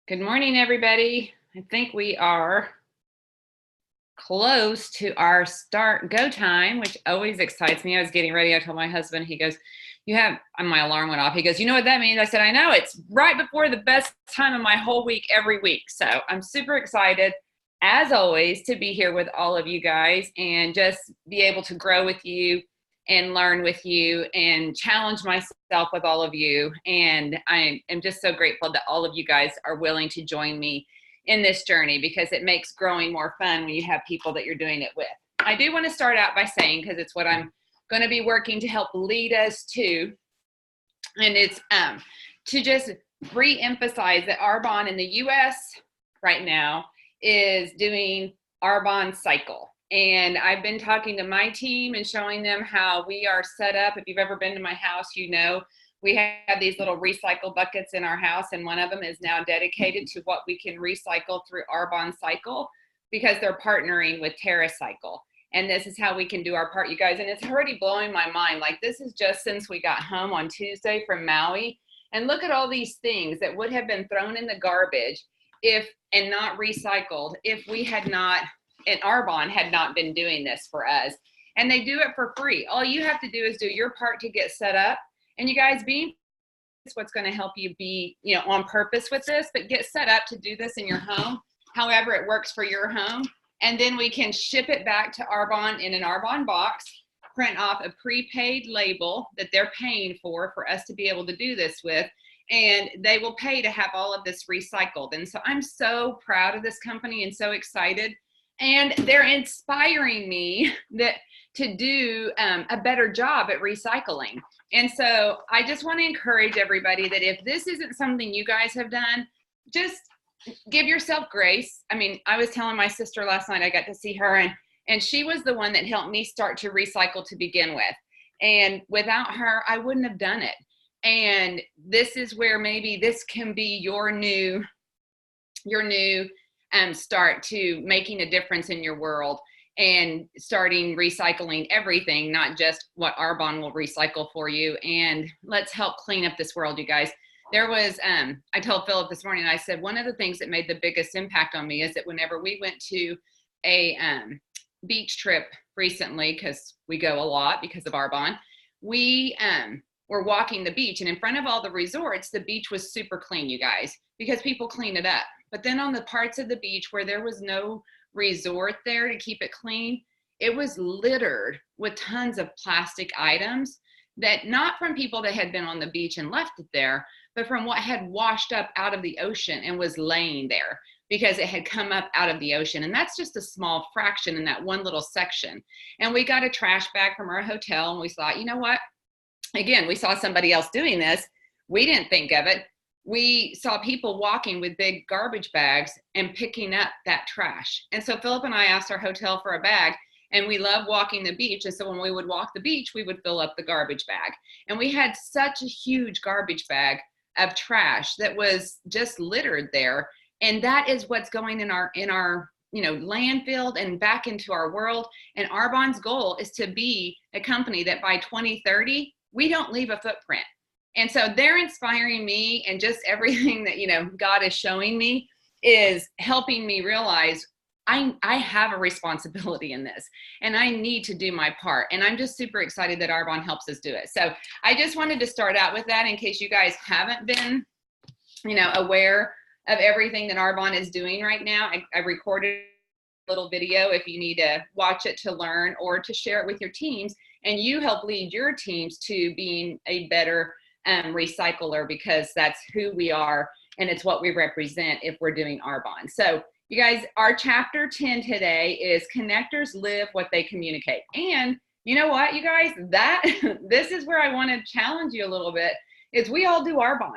Good morning, everybody. I think we are close to our start go time, which always excites me. I was getting ready. I told my husband, he goes, my alarm went off. He goes, you know what that means? I said, I know, it's right before the best time of my whole week every week. So I'm super excited, as always, to be here with all of you guys and just be able to grow with you and learn with you and challenge myself with all of you. And I am just so grateful that all of you guys are willing to join me in this journey, because it makes growing more fun when you have people that you're doing it with. I do want to start out by saying, because it's what I'm going to be working to help lead us to, and it's to just re-emphasize that Arbonne in the US right now is doing Arbonne Cycle. And I've been talking to my team and showing them how we are set up. If you've ever been to my house, you know we have these little recycle buckets in our house, and one of them is now dedicated to what we can recycle through Arbonne Cycle, because they're partnering with TerraCycle. And this is how we can do our part, you guys. And it's already blowing my mind. Like, this is just since we got home on Tuesday from Maui. And look at all these things that would have been thrown in the garbage and not recycled if we had not, and Arbonne had not been doing this for us. And they do it for free. All you have to do is do your part to get set up. And you guys, being what's going to help you be, on purpose with this, but get set up to do this in your home, however it works for your home. And then we can ship it back to Arbonne in an Arbonne box, print off a prepaid label that they're paying for us to be able to do this with. And they will pay to have all of this recycled. And so I'm so proud of this company and so excited. And they're inspiring me to do a better job at recycling. And so I just want to encourage everybody that if this isn't something you guys have done, just give yourself grace. I mean, I was telling my sister last night, I got to see her, and she was the one that helped me start to recycle to begin with. And without her, I wouldn't have done it. And this is where maybe this can be your new start to making a difference in your world and starting recycling everything, not just what Arbonne will recycle for you. And let's help clean up this world, you guys. There was, I told Philip this morning, I said, one of the things that made the biggest impact on me is that whenever we went to a beach trip recently, because we go a lot because of Arbonne, we were walking the beach, and in front of all the resorts, the beach was super clean, you guys, because people clean it up. But then on the parts of the beach where there was no resort there to keep it clean, it was littered with tons of plastic items, that not from people that had been on the beach and left it there, but from what had washed up out of the ocean and was laying there because it had come up out of the ocean. And that's just a small fraction in that one little section. And we got a trash bag from our hotel, and we thought, you know what? Again, we saw somebody else doing this. We didn't think of it. We saw people walking with big garbage bags and picking up that trash. And so Philip and I asked our hotel for a bag, and we love walking the beach. And so when we would walk the beach, we would fill up the garbage bag. And we had such a huge garbage bag of trash that was just littered there. And that is what's going in our landfill and back into our world. And Arbonne's goal is to be a company that by 2030, we don't leave a footprint. And so they're inspiring me, and just everything that, God is showing me is helping me realize I have a responsibility in this, and I need to do my part. And I'm just super excited that Arbonne helps us do it. So I just wanted to start out with that in case you guys haven't been, aware of everything that Arbonne is doing right now. I recorded a little video if you need to watch it to learn or to share it with your teams, and you help lead your teams to being a better recycler, because that's who we are and it's what we represent if we're doing Arbonne. So you guys, our chapter 10 today is Connectors Live What They Communicate. And you know what, you guys, this is where I want to challenge you a little bit, is we all do Arbonne.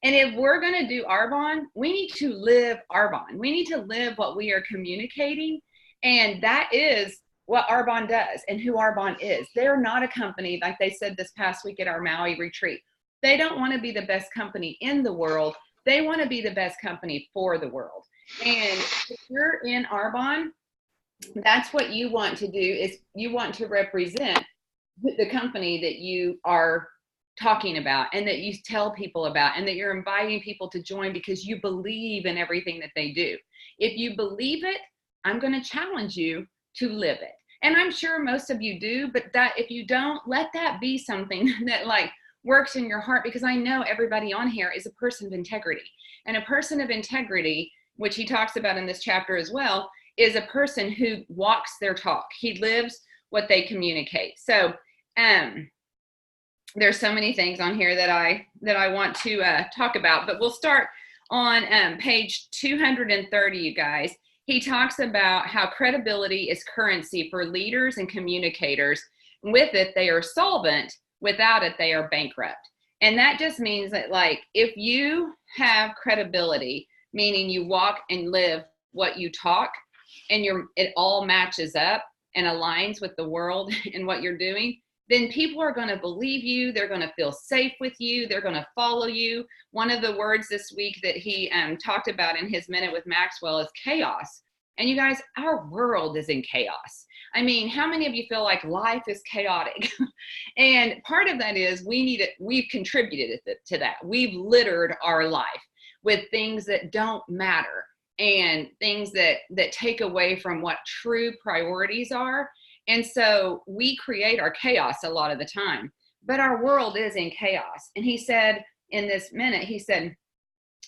And if we're going to do Arbonne, we need to live Arbonne. We need to live what we are communicating. And that is what Arbonne does and who Arbonne is. They're not a company, like they said this past week at our Maui retreat. They don't want to be the best company in the world. They want to be the best company for the world. And if you're in Arbonne, that's what you want to do, is you want to represent the company that you are talking about and that you tell people about and that you're inviting people to join because you believe in everything that they do. If you believe it, I'm going to challenge you to live it. And I'm sure most of you do, but that if you don't, let that be something that like works in your heart, because I know everybody on here is a person of integrity. And a person of integrity, which he talks about in this chapter as well, is a person who walks their talk. He lives what they communicate. So there's so many things on here that I want to talk about, but we'll start on page 230, you guys. He talks about how credibility is currency for leaders and communicators. With it, they are solvent. Without it, they are bankrupt. And that just means that, like, if you have credibility, meaning you walk and live what you talk, and it all matches up and aligns with the world and what you're doing, then people are going to believe you. They're going to feel safe with you. They're going to follow you. One of the words this week that he talked about in his Minute with Maxwell is chaos. And you guys, our world is in chaos. I mean, how many of you feel like life is chaotic? And part of that is we've contributed to that. We've littered our life with things that don't matter and things that take away from what true priorities are. And so we create our chaos a lot of the time, but our world is in chaos. And he said in this minute, he said,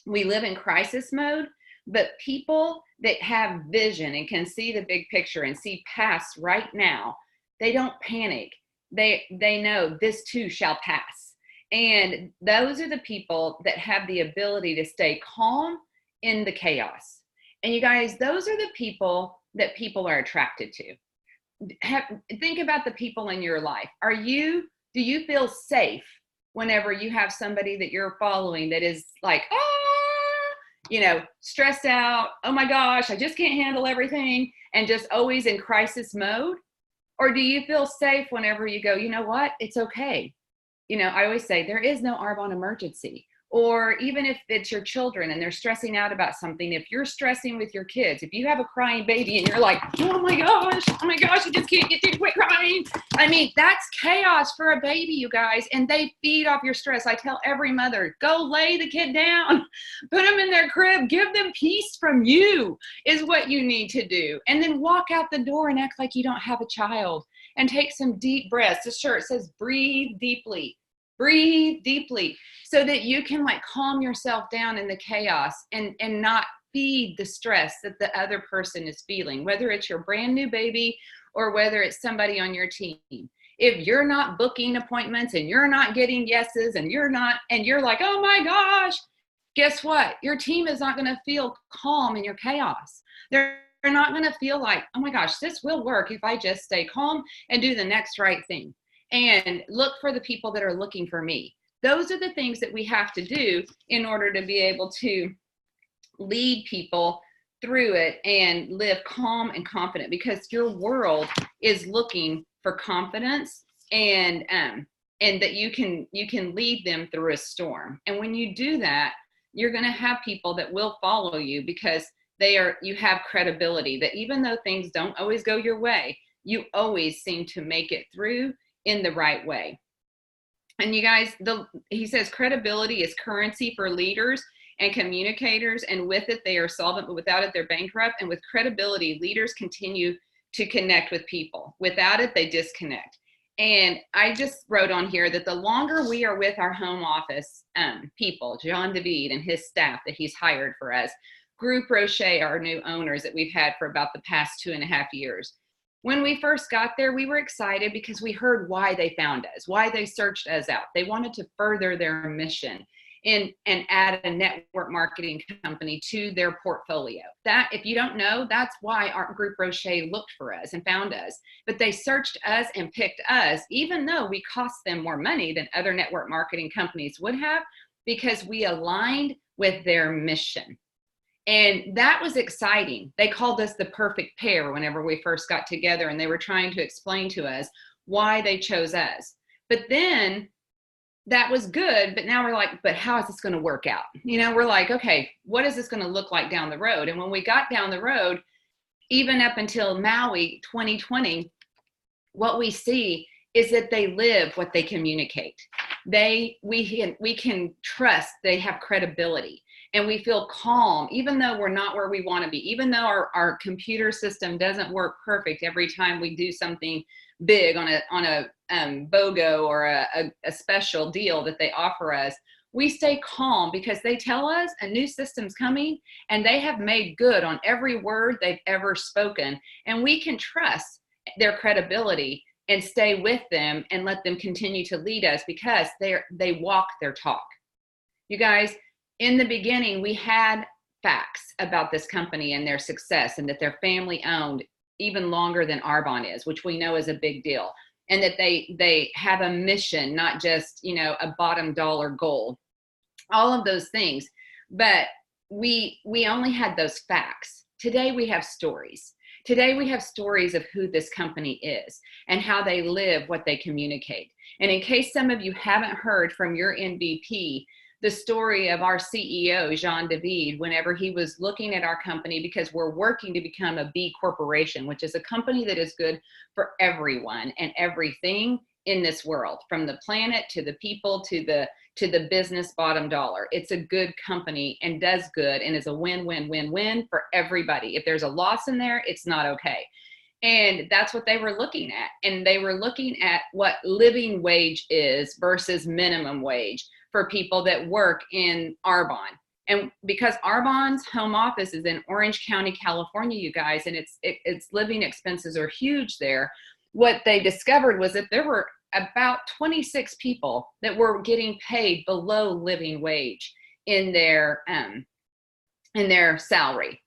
we live in crisis mode, but people that have vision and can see the big picture and see past right now, they don't panic. They know this too shall pass. And those are the people that have the ability to stay calm in the chaos. And you guys, those are the people that people are attracted to. Think about the people in your life. Do you feel safe whenever you have somebody that you're following that is like, stressed out, oh my gosh, I just can't handle everything, and just always in crisis mode? Or do you feel safe whenever you go, you know what, it's okay? I always say there is no Arbonne emergency. Or even if it's your children and they're stressing out about something, if you're stressing with your kids, if you have a crying baby and you're like, oh my gosh, I just can't get you to quit crying. I mean, that's chaos for a baby, you guys, and they feed off your stress. I tell every mother, go lay the kid down, put them in their crib, give them peace from you is what you need to do. And then walk out the door and act like you don't have a child and take some deep breaths. The shirt says, breathe deeply. Breathe deeply so that you can like calm yourself down in the chaos and not feed the stress that the other person is feeling, whether it's your brand new baby or whether it's somebody on your team. If you're not booking appointments and you're not getting yeses and you're like, oh my gosh, guess what? Your team is not going to feel calm in your chaos. They're not going to feel like, oh my gosh, this will work if I just stay calm and do the next right thing. And look for the people that are looking for me. Those are the things that we have to do in order to be able to lead people through it and live calm and confident, because your world is looking for confidence and that you can lead them through a storm. And when you do that, you're going to have people that will follow you because you have credibility that even though things don't always go your way, you always seem to make it through in the right way. And you guys, he says credibility is currency for leaders and communicators, and with it they are solvent, but without it they're bankrupt. And with credibility, leaders continue to connect with people. Without it, they disconnect. And I just wrote on here that the longer we are with our home office people, John David and his staff that he's hired for us, Groupe Rocher, our new owners that we've had for about the past 2.5 years. When we first got there, we were excited because we heard why they found us, why they searched us out. They wanted to further their mission and add a network marketing company to their portfolio. That, if you don't know, that's why our Groupe Rocher looked for us and found us. But they searched us and picked us, even though we cost them more money than other network marketing companies would have, because we aligned with their mission. And that was exciting. They called us the perfect pair whenever we first got together, and they were trying to explain to us why they chose us. But then that was good, but now we're like, but how is this going to work out? We're like, okay, what is this going to look like down the road? And when we got down the road, even up until Maui 2020, what we see is that they live what they communicate. We can trust they have credibility, and we feel calm even though we're not where we want to be, even though our computer system doesn't work perfect every time we do something big on a BOGO or a special deal that they offer us. We stay calm because they tell us a new system's coming, and they have made good on every word they've ever spoken, and we can trust their credibility and stay with them and let them continue to lead us because they walk their talk. You guys, in the beginning, we had facts about this company and their success, and that they're family owned even longer than Arbonne is, which we know is a big deal. And that they have a mission, not just, a bottom dollar goal, all of those things. But we only had those facts. Today we have stories. Today we have stories of who this company is and how they live what they communicate. And in case some of you haven't heard from your MVP, the story of our CEO, Jean David, whenever he was looking at our company, because we're working to become a B Corporation, which is a company that is good for everyone and everything in this world, from the planet to the people to the business bottom dollar. It's a good company and does good and is a win-win-win-win for everybody. If there's a loss in there, it's not okay. And that's what they were looking at. And they were looking at what living wage is versus minimum wage for people that work in Arbonne. And because Arbonne's home office is in Orange County, California, you guys, and its living expenses are huge there, what they discovered was that there were about 26 people that were getting paid below living wage in their salary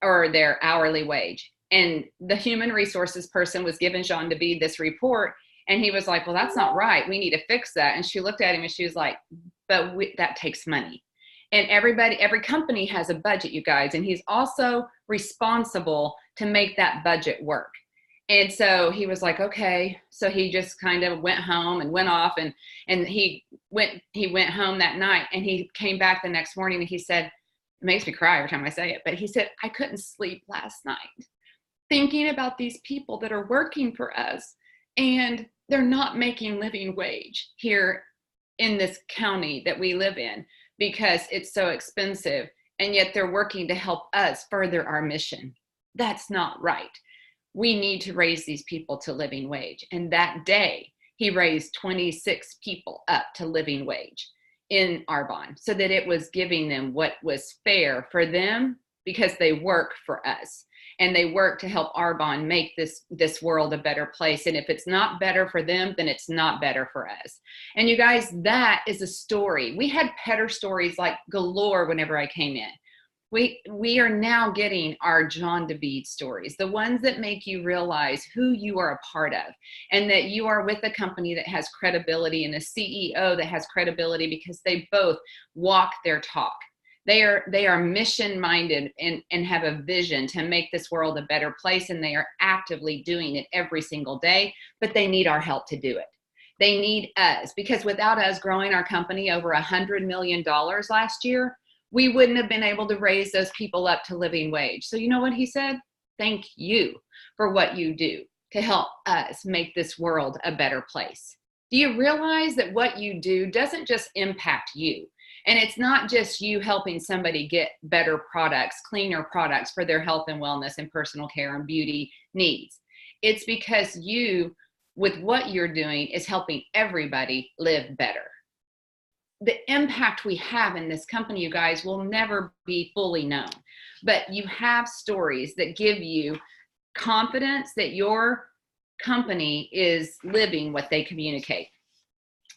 or their hourly wage. And the human resources person was giving Jean David this report, and he was like, well, that's not right. We need to fix that. And she looked at him and she was like, but that takes money. And every company has a budget, you guys, and he's also responsible to make that budget work. And so he was like, okay. So he just kind of went home and went off, and he went home that night, and he came back the next morning, and he said, it makes me cry every time I say it, but he said, I couldn't sleep last night thinking about these people that are working for us, and they're not making living wage here in this county that we live in because it's so expensive, and yet they're working to help us further our mission. That's not right. We need to raise these people to living wage. And that day, he raised 26 people up to living wage in Arbonne so that it was giving them what was fair for them, because they work for us. And they work to help Arbonne make this world a better place. And if it's not better for them, then it's not better for us. And you guys, that is a story. We had Petter stories like galore whenever I came in. We are now getting our Jean David stories, the ones that make you realize who you are a part of, and that you are with a company that has credibility and a CEO that has credibility, because they both walk their talk. They are mission minded and have a vision to make this world a better place, and they are actively doing it every single day, but they need our help to do it. They need us, because without us growing our company over $100 million last year, we wouldn't have been able to raise those people up to living wage. So you know what he said? Thank you for what you do to help us make this world a better place. Do you realize that what you do doesn't just impact you? And it's not just you helping somebody get better products, cleaner products for their health and wellness and personal care and beauty needs. It's because you, with what you're doing, is helping everybody live better. The impact we have in this company, you guys, will never be fully known. But you have stories that give you confidence that your company is living what they communicate.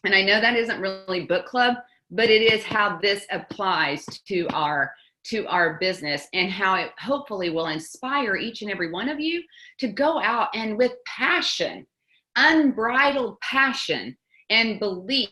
And I know that isn't really book club, but it is how this applies to our business, and how it hopefully will inspire each and every one of you to go out and with passion, unbridled passion and belief,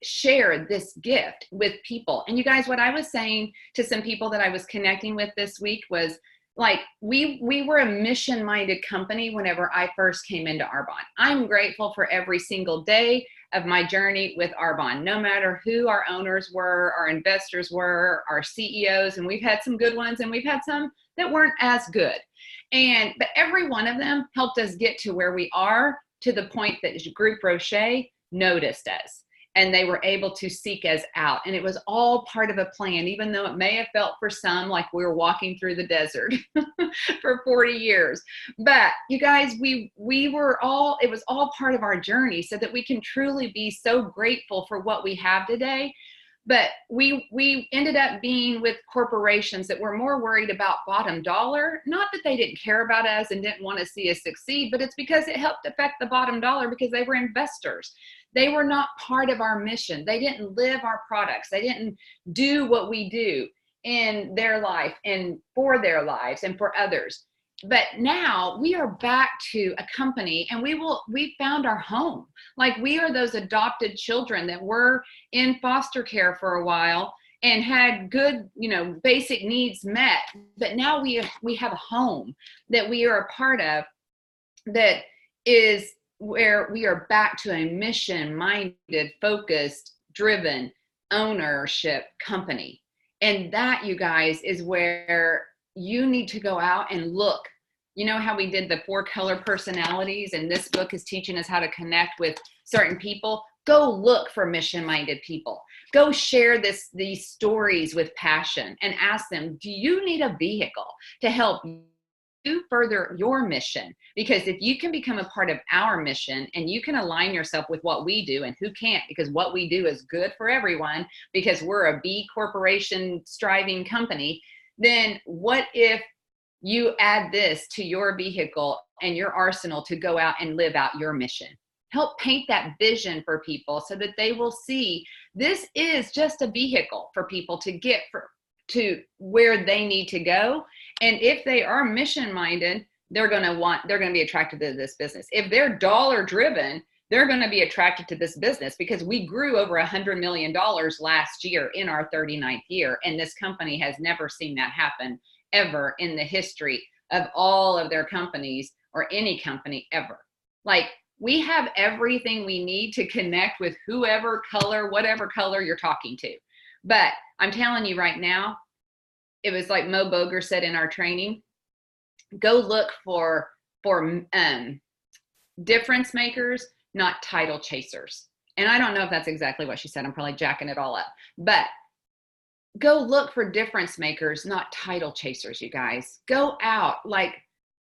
share this gift with people. And you guys, what I was saying to some people that I was connecting with this week was, like, we were a mission-minded company whenever I first came into Arbonne. I'm grateful for every single day of my journey with Arbonne, no matter who our owners were, our investors were, our CEOs, and we've had some good ones and we've had some that weren't as good. But every one of them helped us get to where we are, to the point that Groupe Rocher noticed us and they were able to seek us out. And it was all part of a plan, even though it may have felt for some like we were walking through the desert for 40 years. But you guys, we were all, it was all part of our journey so that we can truly be so grateful for what we have today. But we ended up being with corporations that were more worried about bottom dollar. Not that they didn't care about us and didn't want to see us succeed, but it's because it helped affect the bottom dollar because they were investors. They were not part of our mission. They didn't live our products. They didn't do what we do in their life and for their lives and for others. But now we are back to a company, and we found our home. Like, we are those adopted children that were in foster care for a while and had good, basic needs met. But now we have a home that we are a part of, that is where we are back to a mission-minded, focused, driven ownership company. And that, you guys, is where you need to go out and look. You know how we did the 4 color personalities, and this book is teaching us how to connect with certain people? Go look for mission-minded people. Go share these stories with passion and ask them, do you need a vehicle to help you further your mission? Because if you can become a part of our mission and you can align yourself with what we do, and who can't, because what we do is good for everyone, because we're a B Corporation striving company, then what if you add this to your vehicle and your arsenal to go out and live out your mission? Help paint that vision for people so that they will see this is just a vehicle for people to get to where they need to go. And if they are mission minded, they're going to be attracted to this business. If they're dollar driven, they're going to be attracted to this business, because we grew over $100 million last year in our 39th year. And this company has never seen that happen ever in the history of all of their companies, or any company ever. Like, we have everything we need to connect with whatever color you're talking to. But I'm telling you right now, it was like Mo Boger said in our training, go look for difference makers, not title chasers. And I don't know if that's exactly what she said. I'm probably jacking it all up. But go look for difference makers, not title chasers, you guys. Go out like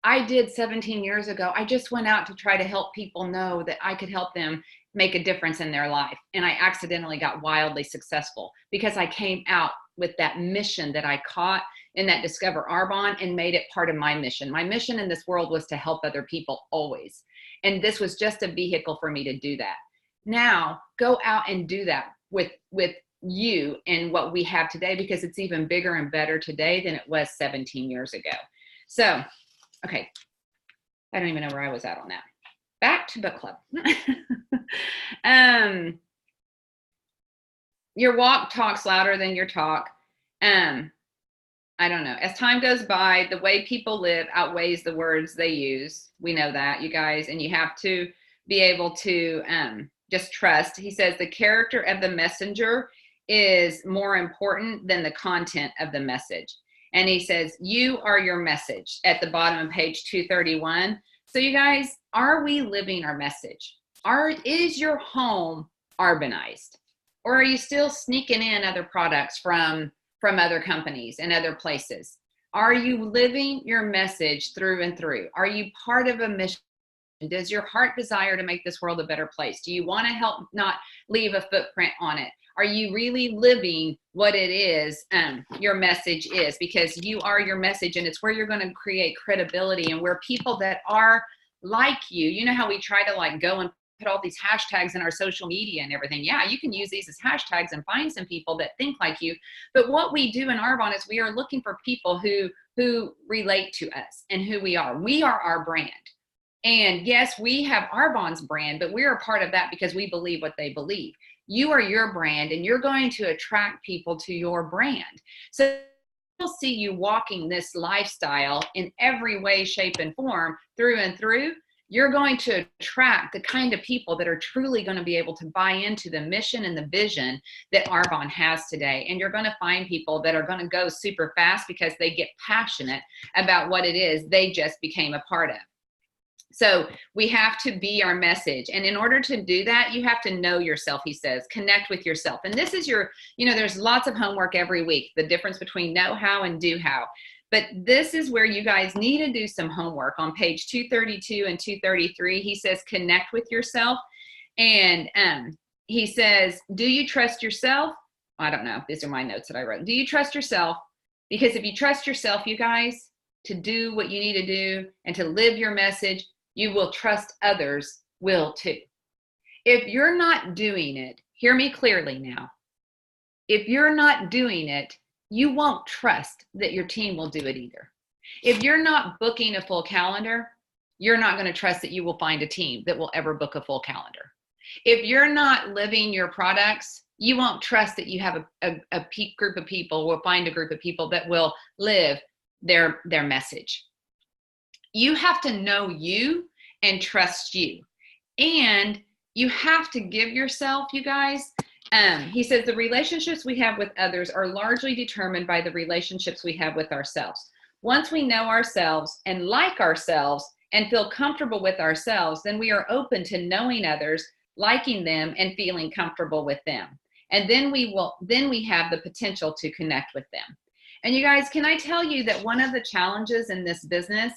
I did 17 years ago. I just went out to try to help people know that I could help them make a difference in their life. And I accidentally got wildly successful because I came out with that mission that I caught in that Discover Arbonne and made it part of my mission. My mission in this world was to help other people always. And this was just a vehicle for me to do that. Now go out and do that with you and what we have today, because it's even bigger and better today than it was 17 years ago. So, okay. I don't even know where I was at on that. Back to book club. Your walk talks louder than your talk. I don't know. As time goes by, the way people live outweighs the words they use. We know that, you guys, and you have to be able to just trust. He says the character of the messenger is more important than the content of the message. And he says, you are your message at the bottom of page 231. So you guys, are we living our message? Is your home Arbonized? Or are you still sneaking in other products from other companies and other places? Are you living your message through and through? Are you part of a mission? Does your heart desire to make this world a better place? Do you want to help not leave a footprint on it? Are you really living what it is your message is? Because you are your message, and it's where you're going to create credibility, and where people that are like you know how we try to like go and put all these hashtags in our social media and everything. Yeah, you can use these as hashtags and find some people that think like you. But what we do in Arbonne is we are looking for people who relate to us and who we are. We are our brand. And yes, we have Arbonne's brand, but we're a part of that because we believe what they believe. You are your brand, and you're going to attract people to your brand. So people see you walking this lifestyle in every way, shape, and form through and through. You're going to attract the kind of people that are truly going to be able to buy into the mission and the vision that Arbonne has today. And you're going to find people that are going to go super fast because they get passionate about what it is they just became a part of. So we have to be our message. And in order to do that, you have to know yourself, he says, connect with yourself. And this is your, there's lots of homework every week, the difference between know how and do how. But this is where you guys need to do some homework. On page 232 and 233, he says, connect with yourself. And he says, do you trust yourself? I don't know. These are my notes that I wrote. Do you trust yourself? Because if you trust yourself, you guys, to do what you need to do and to live your message, you will trust others will too. If you're not doing it, hear me clearly now. If you're not doing it, you won't trust that your team will do it either. If you're not booking a full calendar, you're not going to trust that you will find a team that will ever book a full calendar. If you're not living your products, you won't trust that you have a peak group of people, will find a group of people that will live their message. You have to know you and trust you. And you have to give yourself, you guys, he says the relationships we have with others are largely determined by the relationships we have with ourselves. Once we know ourselves and like ourselves and feel comfortable with ourselves, then we are open to knowing others, liking them, and feeling comfortable with them. And then we have the potential to connect with them. And you guys, can I tell you that one of the challenges in this business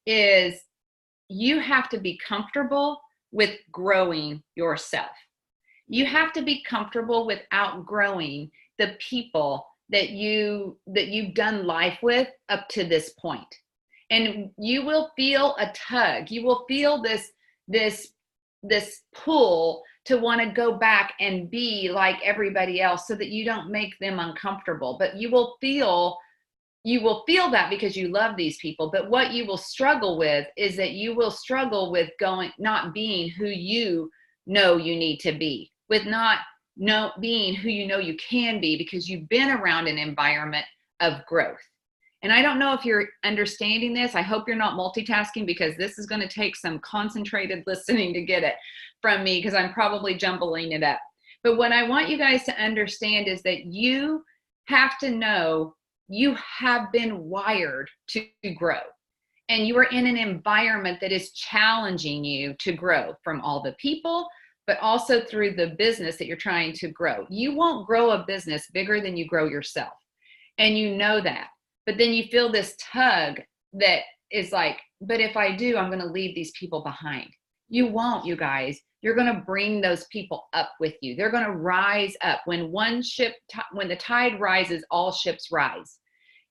is you have to be comfortable with growing yourself. You have to be comfortable with outgrowing the people that you've done life with up to this point. And you will feel a tug. You will feel this pull to want to go back and be like everybody else so that you don't make them uncomfortable. But you will feel that because you love these people. But what you will struggle with is that you will struggle with not being who you know you need to be, with not being who you know you can be, because you've been around an environment of growth. And I don't know if you're understanding this. I hope you're not multitasking, because this is going to take some concentrated listening to get it from me, because I'm probably jumbling it up. But what I want you guys to understand is that you have to know you have been wired to grow. And you are in an environment that is challenging you to grow, from all the people, but also through the business that you're trying to grow. You won't grow a business bigger than you grow yourself. And you know that. But then you feel this tug that is like, but if I do, I'm going to leave these people behind. You won't, you guys. You're going to bring those people up with you. They're going to rise up. When the tide rises, all ships rise.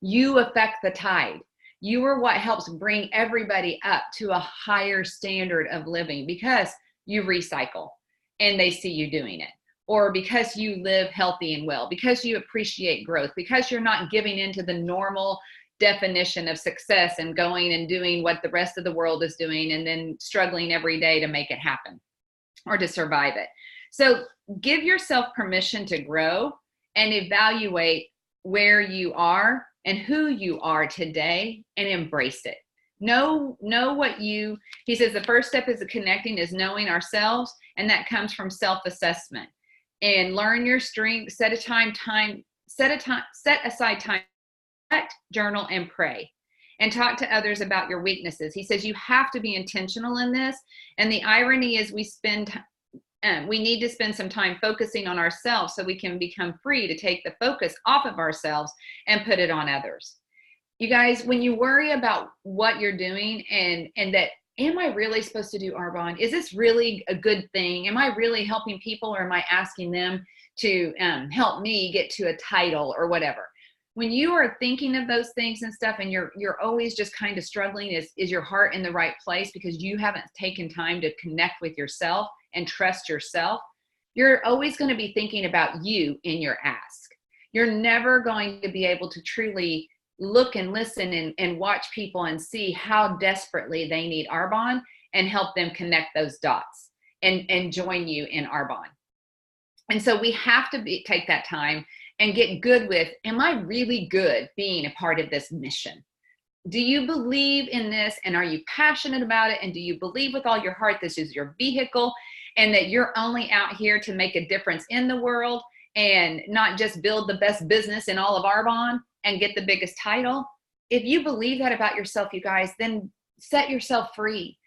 You affect the tide. You are what helps bring everybody up to a higher standard of living, because you recycle and they see you doing it. Or because you live healthy and well, because you appreciate growth, because you're not giving into the normal definition of success and going and doing what the rest of the world is doing and then struggling every day to make it happen or to survive it. So give yourself permission to grow and evaluate where you are and who you are today and embrace it. Know what he says the first step is connecting, is knowing ourselves, and that comes from self-assessment. And learn your strengths, set aside time, journal, and pray. And talk to others about your weaknesses. He says you have to be intentional in this. And the irony is we need to spend some time focusing on ourselves so we can become free to take the focus off of ourselves and put it on others. You guys, when you worry about what you're doing and that, am I really supposed to do Arbonne? Is this really a good thing? Am I really helping people, or am I asking them to help me get to a title or whatever? When you are thinking of those things and stuff, and you're always just kind of struggling, is your heart in the right place because you haven't taken time to connect with yourself and trust yourself? You're always going to be thinking about you in your ask. You're never going to be able to truly look and listen and watch people and see how desperately they need Arbonne and help them connect those dots and join you in Arbonne. And so we have to take that time and get good with, am I really good being a part of this mission? Do you believe in this, and are you passionate about it? And do you believe with all your heart this is your vehicle, and that you're only out here to make a difference in the world and not just build the best business in all of Arbonne and get the biggest title? If you believe that about yourself, you guys, then set yourself free.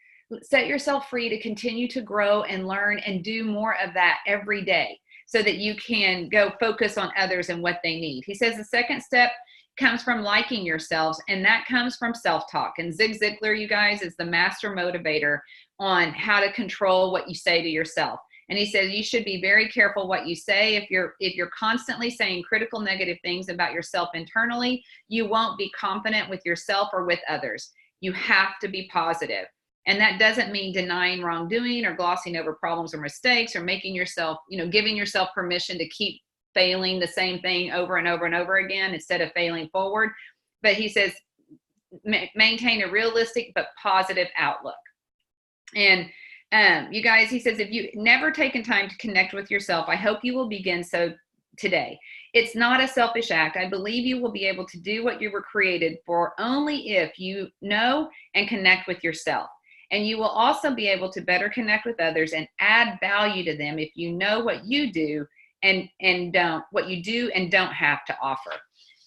set yourself free to continue to grow and learn and do more of that every day so that you can go focus on others and what they need. He says the second step comes from liking yourselves, and that comes from self-talk. And Zig Ziglar, you guys, is the master motivator on how to control what you say to yourself. And he says you should be very careful what you say. If you're constantly saying critical negative things about yourself internally, you won't be confident with yourself or with others. You have to be positive. And that doesn't mean denying wrongdoing or glossing over problems or mistakes or making yourself, giving yourself permission to keep failing the same thing over and over and over again instead of failing forward. But he says maintain a realistic but positive outlook. And you guys, he says, if you've never taken time to connect with yourself, I hope you will begin so today. It's not a selfish act. I believe you will be able to do what you were created for only if you know and connect with yourself. And you will also be able to better connect with others and add value to them if you know what you do and don't, what you do and don't have to offer.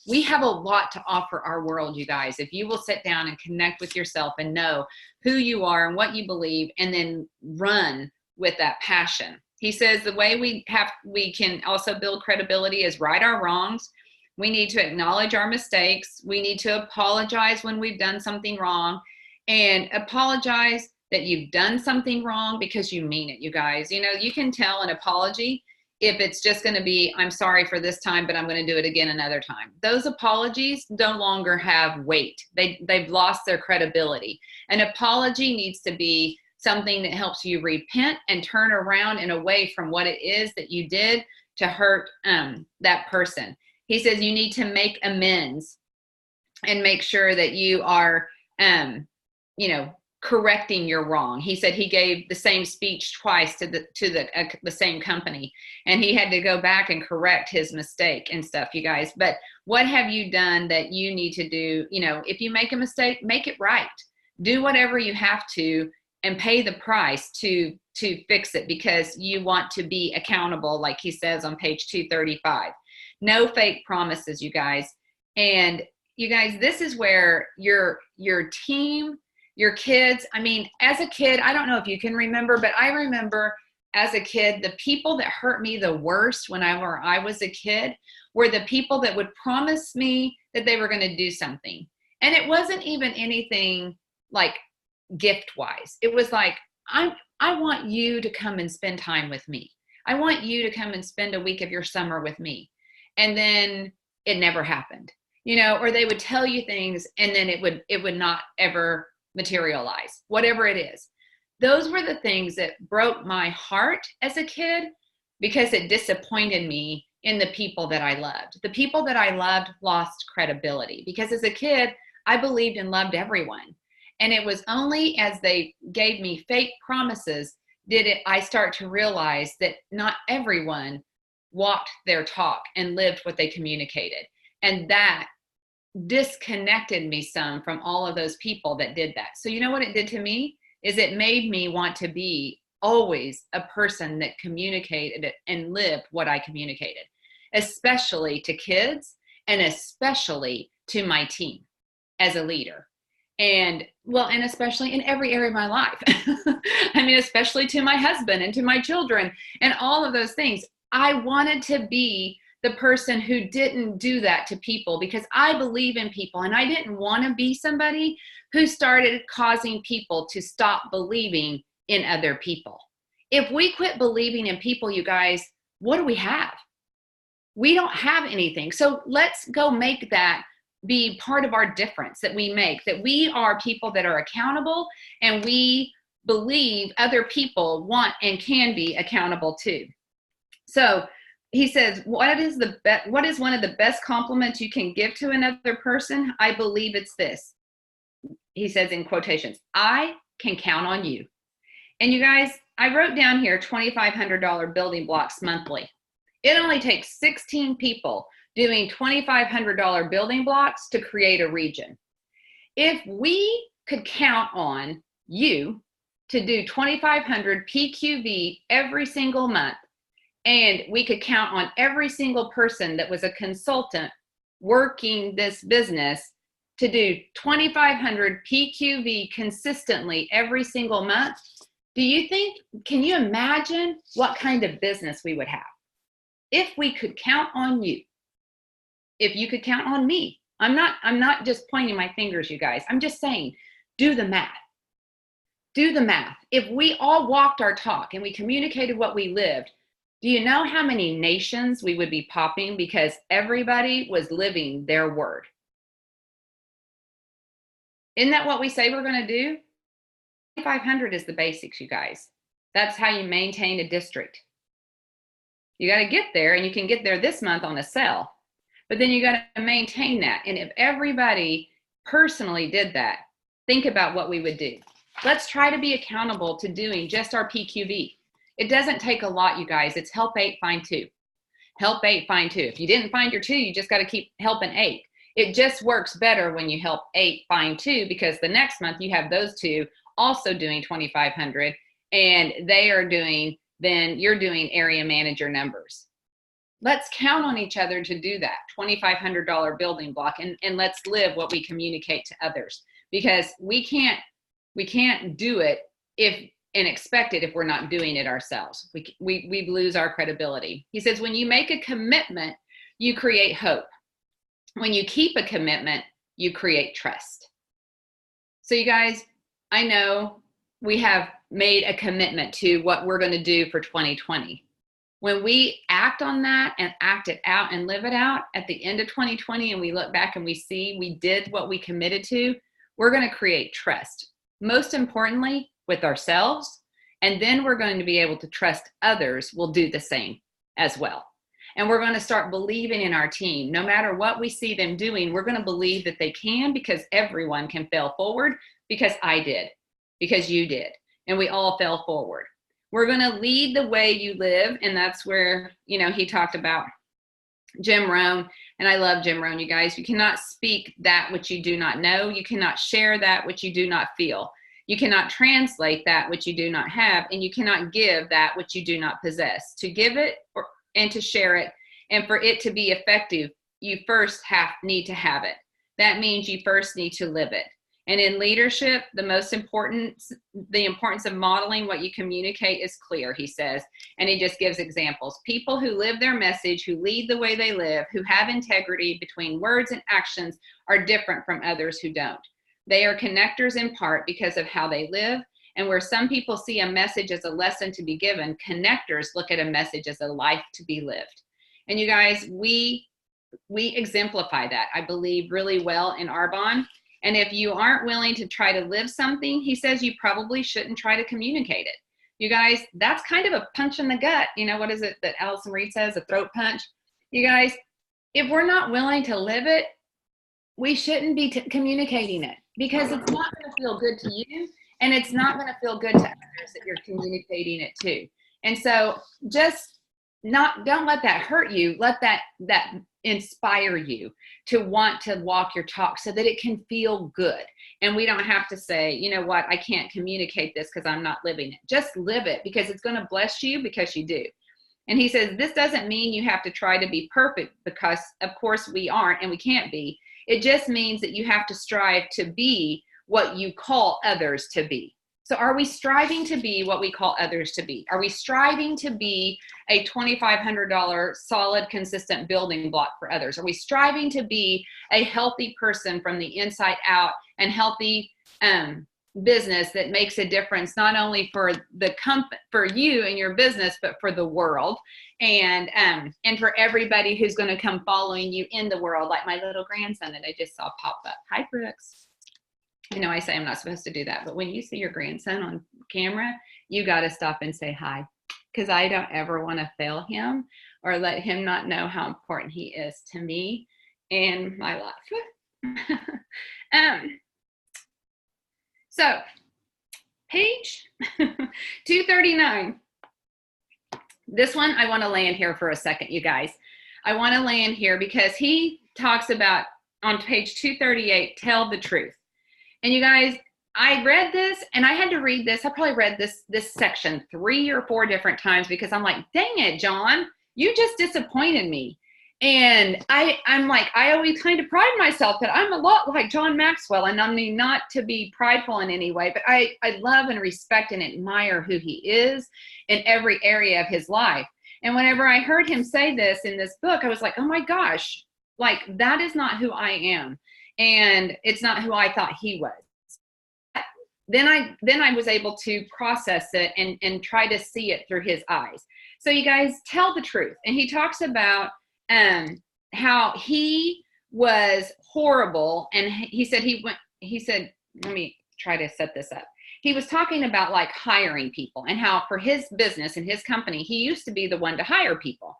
We have a lot to offer our world, you guys. If you will sit down and connect with yourself and know who you are and what you believe, and then run with that passion. He says the way we can also build credibility is right our wrongs. We need to acknowledge our mistakes. We need to apologize when we've done something wrong, and apologize that you've done something wrong because you mean it, you guys. You can tell an apology if it's just going to be, I'm sorry for this time, but I'm going to do it again another time. Those apologies no longer have weight. They've lost their credibility. An apology needs to be something that helps you repent and turn around and away from what it is that you did to hurt that person. He says you need to make amends and make sure that you are, correcting your wrong. He said he gave the same speech twice to the same company, and he had to go back and correct his mistake and stuff, you guys. But what have you done that you need to do? If you make a mistake, make it right. Do whatever you have to and pay the price to fix it, because you want to be accountable, like he says on page 235. No fake promises, you guys. And you guys, this is where your team, your kids, as a kid, I don't know if you can remember, but I remember as a kid, the people that hurt me the worst when I was a kid were the people that would promise me that they were going to do something. And it wasn't even anything like gift wise. It was like, I want you to come and spend time with me. I want you to come and spend a week of your summer with me. And then it never happened, or they would tell you things and then it would not ever materialize, whatever it is. Those were the things that broke my heart as a kid, because it disappointed me in the people that I loved. The people that I loved lost credibility, because as a kid, I believed and loved everyone. And it was only as they gave me fake promises I start to realize that not everyone walked their talk and lived what they communicated. And that disconnected me some from all of those people that did that. So you know what it did to me is it made me want to be always a person that communicated and lived what I communicated, especially to kids and especially to my team as a leader. And especially in every area of my life. Especially to my husband and to my children and all of those things. I wanted to be the person who didn't do that to people, because I believe in people, and I didn't want to be somebody who started causing people to stop believing in other people. If we quit believing in people, you guys, what do we have? We don't have anything. So let's go make that be part of our difference that we make, that we are people that are accountable, and we believe other people want and can be accountable too. So he says, what is one of the best compliments you can give to another person? I believe it's this. He says in quotations, I can count on you. And you guys, I wrote down here $2,500 building blocks monthly. It only takes 16 people doing $2,500 building blocks to create a region. If we could count on you to do 2,500 PQV every single month, and we could count on every single person that was a consultant working this business to do 2,500 PQV consistently every single month, can you imagine what kind of business we would have? If we could count on you, if you could count on me. I'm not just pointing my fingers, you guys. I'm just saying, do the math. Do the math. If we all walked our talk and we communicated what we lived, do you know how many nations we would be popping because everybody was living their word? Isn't that what we say we're going to do? 2,500 is the basics, you guys. That's how you maintain a district. You got to get there, and you can get there this month on a sell, but then you got to maintain that. And if everybody personally did that, think about what we would do. Let's try to be accountable to doing just our PQV. It doesn't take a lot, you guys. It's help 8, find 2. Help 8, find 2. If you didn't find your 2, you just got to keep helping 8. It just works better when you help 8, find 2, because the next month you have those 2 also doing 2,500, and they are doing, then you're doing area manager numbers. Let's count on each other to do that $2,500 building block, and let's live what we communicate to others, because we can't do it and expect it if we're not doing it ourselves. We lose our credibility. He says, when you make a commitment, you create hope. When you keep a commitment, you create trust. So you guys, I know we have made a commitment to what we're going to do for 2020. When we act on that and act it out and live it out at the end of 2020, and we look back and we see we did what we committed to, we're going to create trust. Most importantly, with ourselves, and then we're going to be able to trust others will do the same as well. And we're going to start believing in our team. No matter what we see them doing, we're going to believe that they can, because everyone can fail forward, because I did, because you did, and we all fell forward. We're going to lead the way you live, and that's where, he talked about Jim Rohn, and I love Jim Rohn, you guys. You cannot speak that which you do not know. You cannot share that which you do not feel. You cannot translate that which you do not have, and you cannot give that which you do not possess. To give it and to share it, and for it to be effective, you first need to have it. That means you first need to live it. And in leadership, the importance of modeling what you communicate is clear, he says. And he just gives examples. People who live their message, who lead the way they live, who have integrity between words and actions, are different from others who don't. They are connectors in part because of how they live. And where some people see a message as a lesson to be given, connectors look at a message as a life to be lived. And you guys, we exemplify that, I believe, really well in Arbonne. And if you aren't willing to try to live something, he says you probably shouldn't try to communicate it. You guys, that's kind of a punch in the gut. What is it that Allison Reed says, a throat punch? You guys, if we're not willing to live it, we shouldn't be communicating it, because it's not going to feel good to you, and it's not going to feel good to others that you're communicating it to. And so just don't let that hurt you. Let that inspire you to want to walk your talk so that it can feel good. And we don't have to say, you know what, I can't communicate this because I'm not living it. Just live it, because it's going to bless you, because you do. And he says, this doesn't mean you have to try to be perfect, because of course we aren't, and we can't be. It just means that you have to strive to be what you call others to be. So are we striving to be what we call others to be? Are we striving to be a $2,500 solid, consistent building block for others? Are we striving to be a healthy person from the inside out, and healthy business that makes a difference, not only for for you and your business, but for the world, and for everybody who's going to come following you in the world, like my little grandson that I just saw pop up. Hi, Brooks. I say I'm not supposed to do that, but when you see your grandson on camera, you got to stop and say hi, because I don't ever want to fail him or let him not know how important he is to me and my life. So page 239. This one, I want to land here for a second, you guys. I want to land here because he talks about, on page 238, tell the truth. And you guys, I read this, and I had to read this. I probably read this section 3 or 4 different times, because I'm like, dang it, John, you just disappointed me. And I'm like, I always kind of pride myself that I'm a lot like John Maxwell. And I mean, not to be prideful in any way, but I love and respect and admire who he is in every area of his life. And whenever I heard him say this in this book, I was like, oh my gosh, like that is not who I am. And it's not who I thought he was. Then I was able to process it and try to see it through his eyes. So you guys, tell the truth. And he talks about how he was horrible. And he said, let me try to set this up. He was talking about like hiring people and how for his business and his company, he used to be the one to hire people.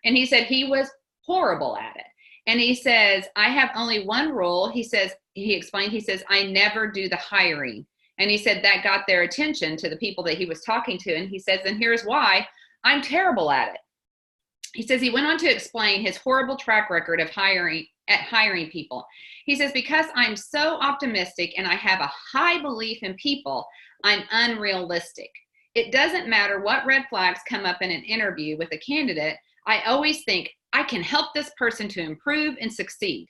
And he said he was horrible at it. And he says, I have only one rule. He says, I never do the hiring. And he said that got their attention, to the people that he was talking to. And he says, and here's why: I'm terrible at it. He says he went on to explain his horrible track record of hiring people. He says, because I'm so optimistic and I have a high belief in people, I'm unrealistic. It doesn't matter what red flags come up in an interview with a candidate. I always think I can help this person to improve and succeed.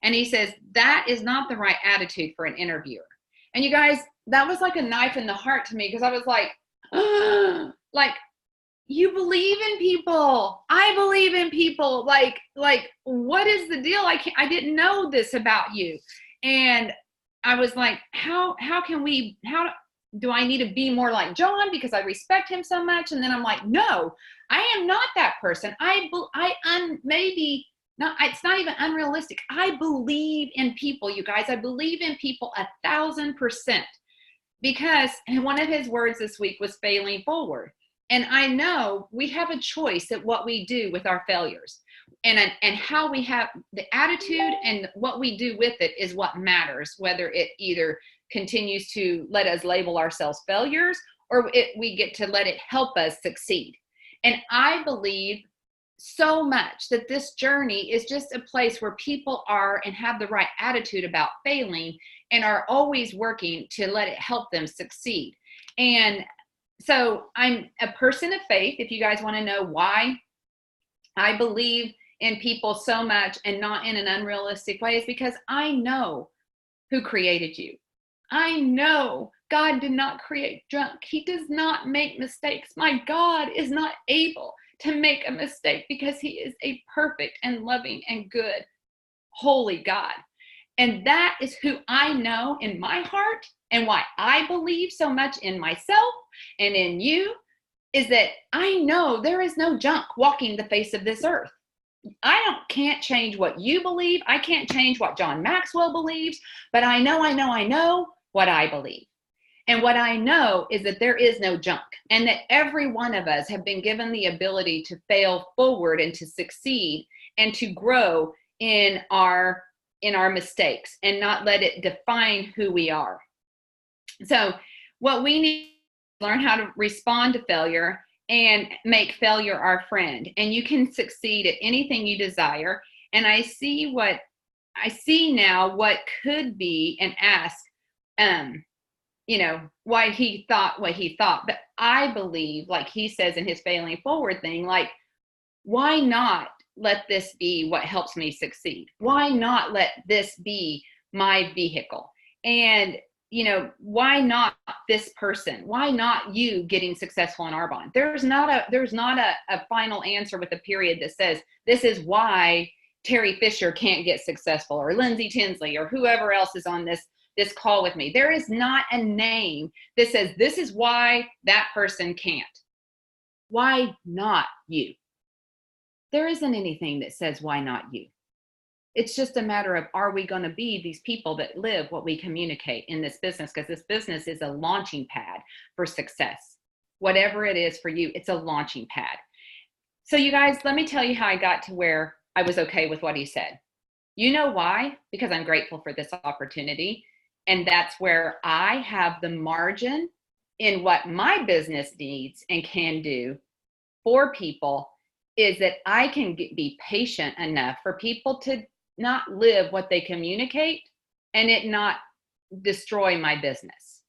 And he says that is not the right attitude for an interviewer. And you guys, that was like a knife in the heart to me, because I was like, like, you believe in people. I believe in people. Like, what is the deal? I didn't know this about you. And I was like, how do I need to be more like John because I respect him so much? And then I'm like, no, I am not that person. Maybe not, it's not even unrealistic. I believe in people, you guys. I believe in people 1,000%, because, and one of his words this week was failing forward. And I know we have a choice at what we do with our failures, and how we have the attitude and what we do with it is what matters, whether it either continues to let us label ourselves failures or we get to let it help us succeed. And I believe so much that this journey is just a place where people are and have the right attitude about failing and are always working to let it help them succeed. And so I'm a person of faith. If you guys want to know why I believe in people so much and not in an unrealistic way, is because I know who created you. I know God did not create junk. He does not make mistakes. My God is not able to make a mistake, because he is a perfect and loving and good, holy God. And that is who I know in my heart, and why I believe so much in myself and in you, is that I know there is no junk walking the face of this earth. I can't change what you believe. I can't change what John Maxwell believes, but I know what I believe. And what I know is that there is no junk, and that every one of us have been given the ability to fail forward and to succeed and to grow in our mistakes and not let it define who we are. So what we need to learn how to respond to failure and make failure our friend. And you can succeed at anything you desire. And I see now what could be, and ask, why he thought what he thought. But I believe, like he says in his failing forward thing, like, why not let this be what helps me succeed? Why not let this be my vehicle? And, why not this person? Why not you getting successful in Arbonne? There's not a final answer with a period that says, this is why Terry Fisher can't get successful, or Lindsay Tinsley, or whoever else is on this call with me. There is not a name that says this is why that person can't. Why not you? There isn't anything that says why not you. It's just a matter of, are we going to be these people that live what we communicate in this business? Because this business is a launching pad for success. Whatever it is for you, it's a launching pad. So you guys, let me tell you how I got to where I was okay with what he said. You know why? Because I'm grateful for this opportunity. And that's where I have the margin in what my business needs and can do for people, is that I can be patient enough for people to not live what they communicate and it not destroy my business.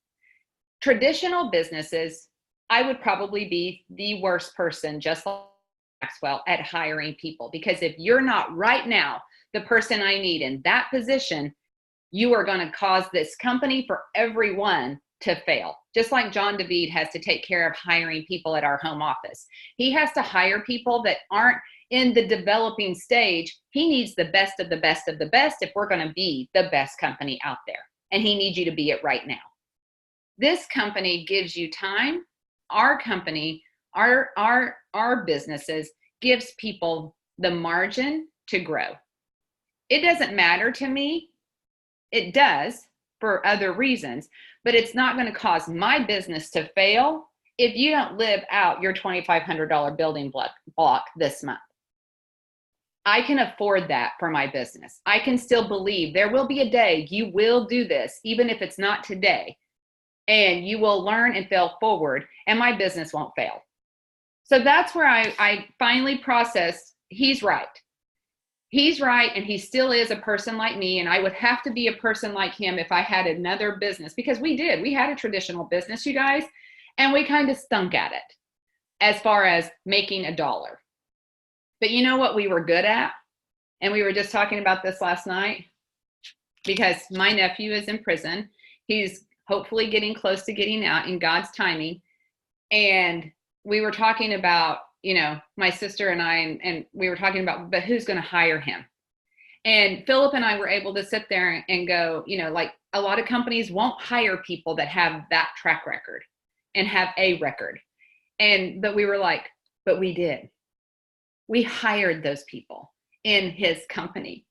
Traditional businesses, I would probably be the worst person, just like Maxwell, at hiring people. Because if you're not right now the person I need in that position, you are going to cause this company for everyone to fail. Just like John David has to take care of hiring people at our home office. He has to hire people that aren't in the developing stage. He needs the best of the best of the best if we're going to be the best company out there. And he needs you to be it right now. This company gives you time. Our company, our businesses gives people the margin to grow. It doesn't matter to me. It does for other reasons, but it's not going to cause my business to fail if you don't live out your $2,500 building block this month. I can afford that for my business. I can still believe there will be a day you will do this, even if it's not today, and you will learn and fail forward, and my business won't fail. So that's where I finally processed, he's right. He's right, and he still is a person like me, and I would have to be a person like him if I had another business, because we did. We had a traditional business, you guys, and we kind of stunk at it as far as making a dollar. But you know what we were good at? And we were just talking about this last night, because my nephew is in prison. He's hopefully getting close to getting out in God's timing. And we were talking about, my sister and I, and we were talking about, but who's going to hire him? And Philip and I were able to sit there and go, like a lot of companies won't hire people that have that track record and have a record. But we were like, but we did. We hired those people in his company.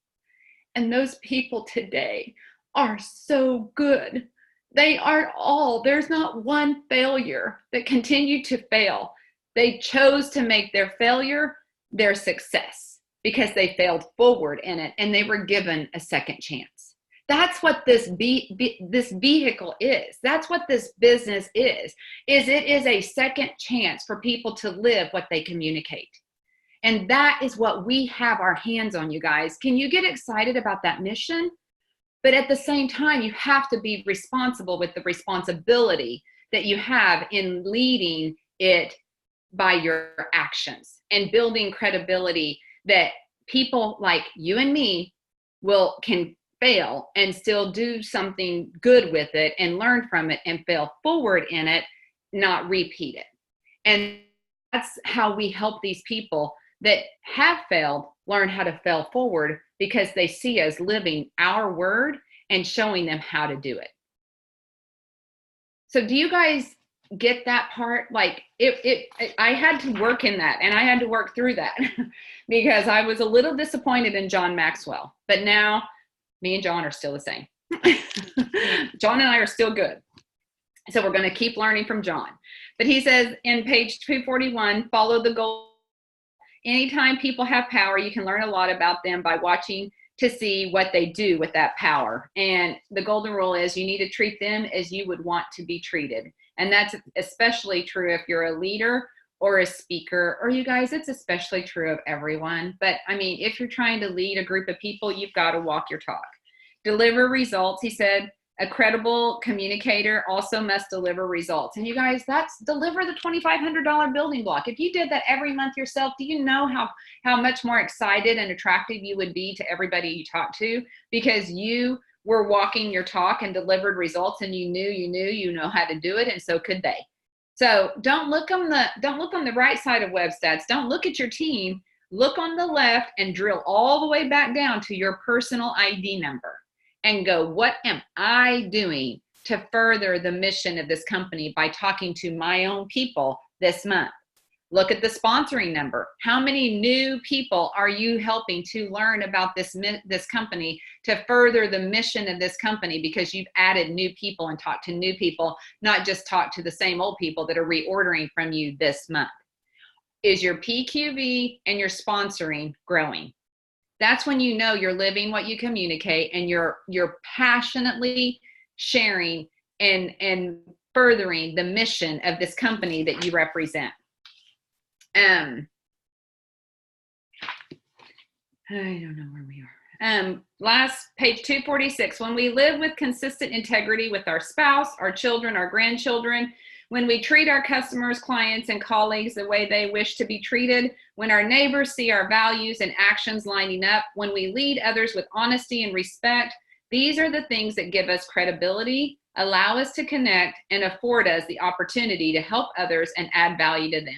And those people today are so good. They aren't all, there's not one failure that continued to fail. They chose to make their failure their success because they failed forward in it and they were given a second chance. That's what this vehicle is. That's what this business is it is a second chance for people to live what they communicate. And that is what we have our hands on, you guys. Can you get excited about that mission? But at the same time, you have to be responsible with the responsibility that you have in leading it by your actions and building credibility that people like you and me can fail and still do something good with it and learn from it and fail forward in it, not repeat it. And that's how we help these people that have failed learn how to fail forward, because they see us living our word and showing them how to do it. So do you guys get that part? Like I had to work in that, and I had to work through that because I was a little disappointed in John Maxwell, but now me and John are still the same. John and I are still good. So we're going to keep learning from John. But he says in page 241, follow the goal. Anytime people have power, you can learn a lot about them by watching to see what they do with that power. And the golden rule is you need to treat them as you would want to be treated. And that's especially true if you're a leader or a speaker, or you guys, it's especially true of everyone. But I mean, if you're trying to lead a group of people, you've got to walk your talk. Deliver results. He said, a credible communicator also must deliver results. And you guys, that's deliver the $2,500 building block. If you did that every month yourself, do you know how much more excited and attractive you would be to everybody you talk to, because you were walking your talk and delivered results, and you know how to do it, and so could they. So don't look on the right side of WebStats. Don't look at your team. Look on the left and drill all the way back down to your personal ID number. And go, what am I doing to further the mission of this company by talking to my own people this month? Look at the sponsoring number. How many new people are you helping to learn about this company to further the mission of this company, because you've added new people and talked to new people, not just talk to the same old people that are reordering from you this month? Is your PQV and your sponsoring growing? That's when you know you're living what you communicate, and you're passionately sharing and furthering the mission of this company that you represent. I don't know where we are. Last page 246. When we live with consistent integrity with our spouse, our children, our grandchildren, When we treat our customers, clients, and colleagues the way they wish to be treated, when our neighbors see our values and actions lining up, when we lead others with honesty and respect, these are the things that give us credibility, allow us to connect, and afford us the opportunity to help others and add value to them.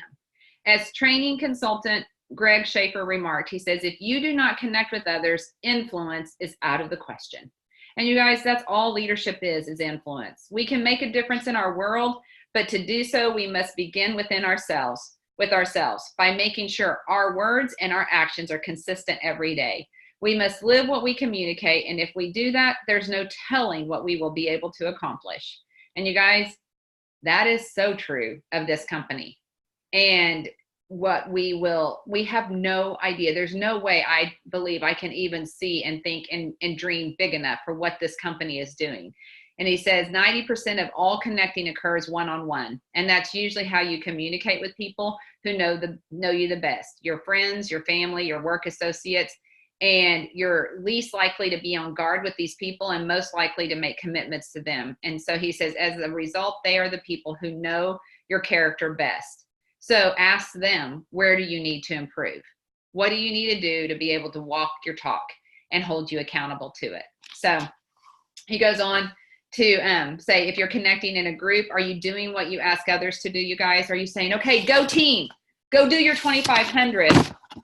As training consultant Greg Schaefer remarked, he says, if you do not connect with others, influence is out of the question. And you guys, that's all leadership is influence. We can make a difference in our world, but to do so, we must begin with ourselves, by making sure our words and our actions are consistent every day. We must live what we communicate, and if we do that, there's no telling what we will be able to accomplish. And you guys, that is so true of this company. And we have no idea. There's no way I believe I can even see and think and dream big enough for what this company is doing. And he says 90% of all connecting occurs one-on-one. And that's usually how you communicate with people who know you the best, your friends, your family, your work associates. And you're least likely to be on guard with these people and most likely to make commitments to them. And so he says, as a result, they are the people who know your character best. So ask them, where do you need to improve? What do you need to do to be able to walk your talk and hold you accountable to it? So he goes on to say, if you're connecting in a group, are you doing what you ask others to do, you guys? Are you saying, okay, go team, go do your 2,500?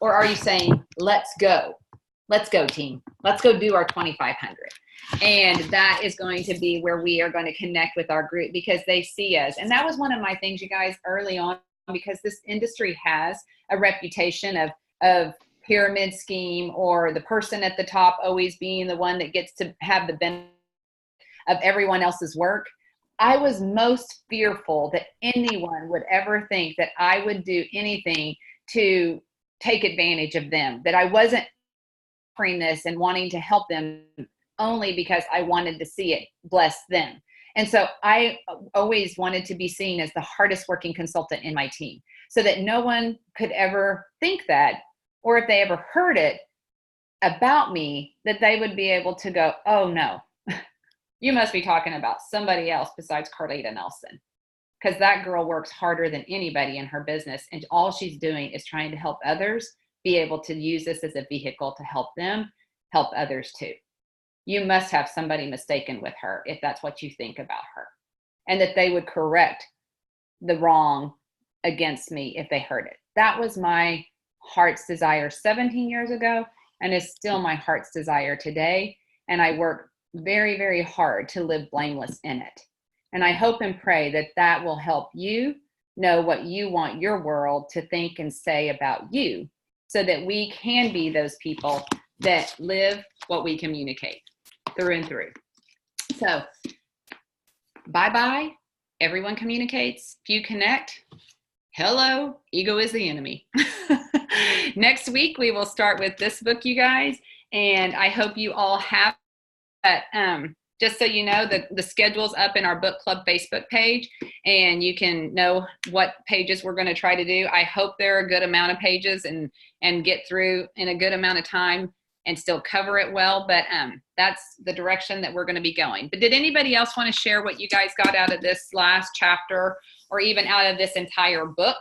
Or are you saying, let's go team, let's go do our 2,500? And that is going to be where we are going to connect with our group because they see us. And that was one of my things, you guys, early on, because this industry has a reputation of pyramid scheme, or the person at the top always being the one that gets to have the benefit of everyone else's work. I was most fearful that anyone would ever think that I would do anything to take advantage of them, that I wasn't offering this and wanting to help them only because I wanted to see it bless them. And so I always wanted to be seen as the hardest working consultant in my team, so that no one could ever think that, or if they ever heard it about me, that they would be able to go, oh no, you must be talking about somebody else besides Carlita Nelson. Because that girl works harder than anybody in her business. And all she's doing is trying to help others be able to use this as a vehicle to help them help others too. You must have somebody mistaken with her if that's what you think about her, and that they would correct the wrong against me if they heard it. That was my heart's desire 17 years ago, and is still my heart's desire today. And I work very, very hard to live blameless in it. And I hope and pray that that will help you know what you want your world to think and say about you, so that we can be those people that live what we communicate through and through. So bye-bye. Everyone communicates. Few connect. Hello, ego is the enemy. Next week, we will start with this book, you guys. And I hope you all have that. Just so you know, the schedule's up in our book club Facebook page, and you can know what pages we're going to try to do. I hope there are a good amount of pages and get through in a good amount of time and still cover it well. But that's the direction that we're going to be going. But did anybody else want to share what you guys got out of this last chapter, or even out of this entire book?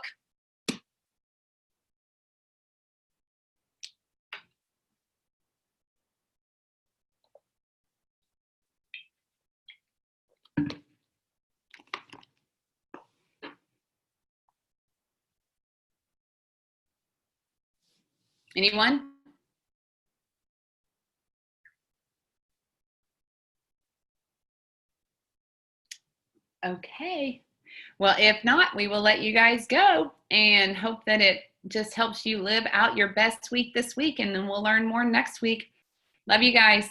Anyone? Okay. Well, if not, we will let you guys go, and hope that it just helps you live out your best week this week, and then we'll learn more next week. Love you guys.